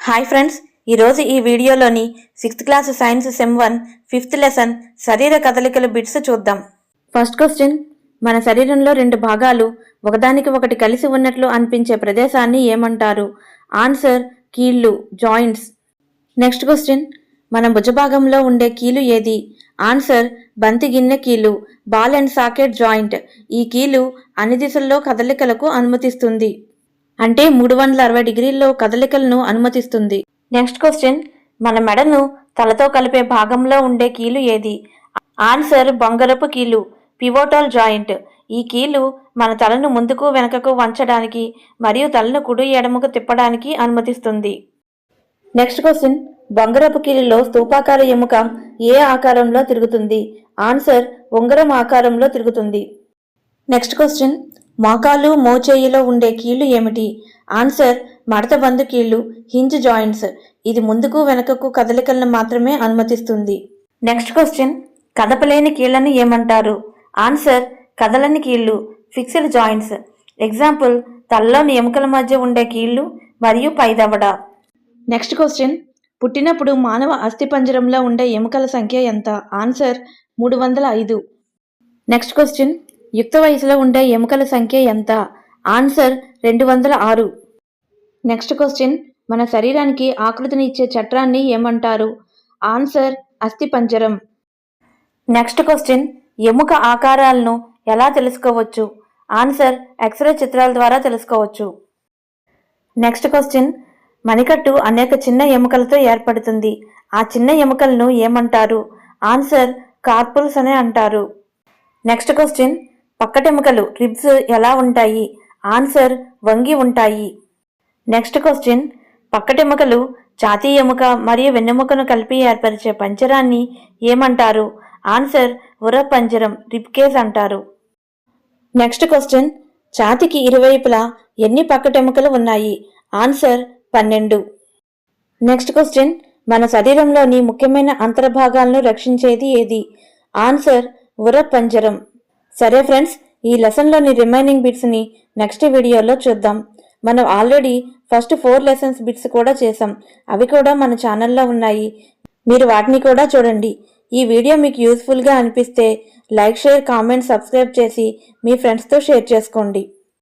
Hi friends, ఈరోజు ఈ వీడియోలోని 6th class science sem 1 5th lesson శరీర కదలికల బిట్స్ చూద్దాం. ఫస్ట్ క్వశ్చన్, మన శరీరంలో రెండు భాగాలు ఒకదానికి ఒకటి కలిసి ఉన్నట్లు అనిపించే ప్రదేశాన్ని ఏమంటారు? ఆన్సర్ కీళ్ళు, జాయింట్స్. నెక్స్ట్ క్వశ్చన్, మన భుజభాగంలో ఉండే కీలు ఏది? ఆన్సర్ బంతి గిన్నె కీలు, బాల్ అండ్ సాకెట్ జాయింట్. ఈ కీలు అన్ని దిశల్లో కదలికలకు అనుమతిస్తుంది, అంటే 360 డిగ్రీల్లో కదలికలను అనుమతిస్తుంది. నెక్స్ట్ క్వశ్చన్, మన మెడను తలతో కలిపే భాగంలో ఉండే కీలు ఏది? ఆన్సర్ బొంగరపు కీలు, పివోటల్ జాయింట్. ఈ కీలు మన తలను ముందుకు వెనుకకు వంచడానికి మరియు తలను కుడి ఎడమకు తిప్పడానికి అనుమతిస్తుంది. నెక్స్ట్ క్వశ్చన్, బొంగరపు కీలులో స్తూపాకార ఎముక ఏ ఆకారంలో తిరుగుతుంది? ఆన్సర్ ఉంగరం ఆకారంలో తిరుగుతుంది. నెక్స్ట్ క్వశ్చన్, మోకాలు మోచేయిలో ఉండే కీళ్ళు ఏమిటి? ఆన్సర్ మడతబందు కీళ్ళు, హింజ్ జాయింట్స్. ఇది ముందుకు వెనుకకు కదలికలను మాత్రమే అనుమతిస్తుంది. నెక్స్ట్ క్వశ్చన్, కదపలేని కీళ్లను ఏమంటారు? ఆన్సర్ కదలని కీళ్ళు, ఫిక్స్డ్ జాయింట్స్. ఎగ్జాంపుల్ తలలోని ఎముకల మధ్య ఉండే కీళ్ళు మరియు పైదవడ. నెక్స్ట్ క్వశ్చన్, పుట్టినప్పుడు మానవ అస్థిపంజరంలో ఉండే ఎముకల సంఖ్య ఎంత? ఆన్సర్ 305. నెక్స్ట్ క్వశ్చన్, యుక్త వయసులో ఉండే ఎముకల సంఖ్య ఎంత? ఆన్సర్ 206. నెక్స్ట్ క్వశ్చన్, మన శరీరానికి ఆకృతిని ఇచ్చే చట్రాన్ని ఏమంటారు? ఆన్సర్ అస్థిపంజరం. నెక్స్ట్ క్వశ్చన్, ఎముక ఆకారాలను ఎలా తెలుసుకోవచ్చు? ఆన్సర్ ఎక్స్రే చిత్రాల ద్వారా తెలుసుకోవచ్చు. నెక్స్ట్ క్వశ్చన్, మణికట్టు అనేక చిన్న ఎముకలతో ఏర్పడుతుంది. ఆ చిన్న ఎముకలను ఏమంటారు? ఆన్సర్ కార్పుల్స్ అనే అంటారు. నెక్స్ట్ క్వశ్చన్, పక్కటెముకలు రిబ్స్ ఎలా ఉంటాయి? ఆన్సర్ వంగి ఉంటాయి. నెక్స్ట్ క్వశ్చన్, పక్కటెముకలు ఛాతీ ఎముక మరియు వెన్నెముకను కలిపి ఏర్పరిచే పంజరాన్ని ఏమంటారు? ఆన్సర్ ఉర పంజరం, రిబ్కేజ్ అంటారు. నెక్స్ట్ క్వశ్చన్, ఛాతీకి ఇరువైపులా ఎన్ని పక్కటెముకలు ఉన్నాయి? ఆన్సర్ 12. నెక్స్ట్ క్వశ్చన్, మన శరీరంలోని ముఖ్యమైన అంతర్భాగాలను రక్షించేది ఏది? ఆన్సర్ ఉర పంజరం. సరే ఫ్రెండ్స్, ఈ లెసన్లోని రిమైనింగ్ బిట్స్ని నెక్స్ట్ వీడియోలో చూద్దాం. మనం ఆల్రెడీ ఫస్ట్ 4 లెసన్స్ బిట్స్ కూడా చేసాం. అవి కూడా మన ఛానల్లో ఉన్నాయి, మీరు వాటిని కూడా చూడండి. ఈ వీడియో మీకు యూస్ఫుల్గా అనిపిస్తే లైక్, షేర్, కామెంట్, సబ్స్క్రైబ్ చేసి మీ ఫ్రెండ్స్తో షేర్ చేసుకోండి.